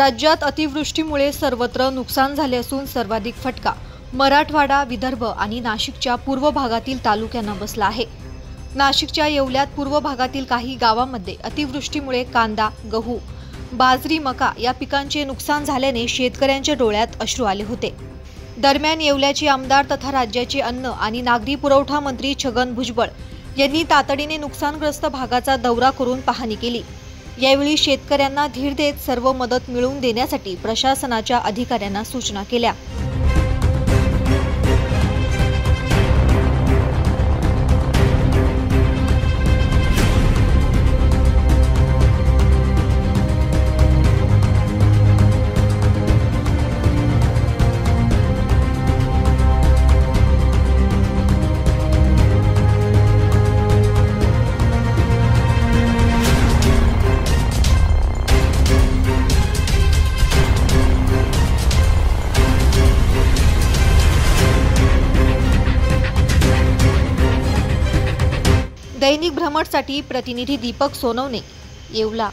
राज्यात अतिवृष्टीमुळे सर्वत्र नुकसान झाले असून सर्वाधिक फटका मराठवाडा, विदर्भ आणि नाशिकच्या पूर्व भागातील तालुक्यांना बसला आहे। नाशिकच्या येवल्यात पूर्व भागातील काही गावांमध्ये अतिवृष्टीमुळे कांदा, गहू, बाजरी, मका या पिकांचे नुकसान झाल्याने शेतकऱ्यांच्या डोळ्यात अश्रू आले होते। दरम्यान येवल्याचे आमदार तथा राज्याचे अन्न आणि नागरी पुरवठा मंत्री छगन भुजबळ यांनी तातडीने नुकसानग्रस्त भागाचा दौरा करून पाहणी केली। यावेळी शेतकऱ्यांना धीर देत सर्व मदत मिळवून देण्यासाठी प्रशासनाच्या अधिकाऱ्यांना सूचना केल्या। दैनिक भ्रमणसाठी प्रतिनिधी दीपक सोनवणे, येवला।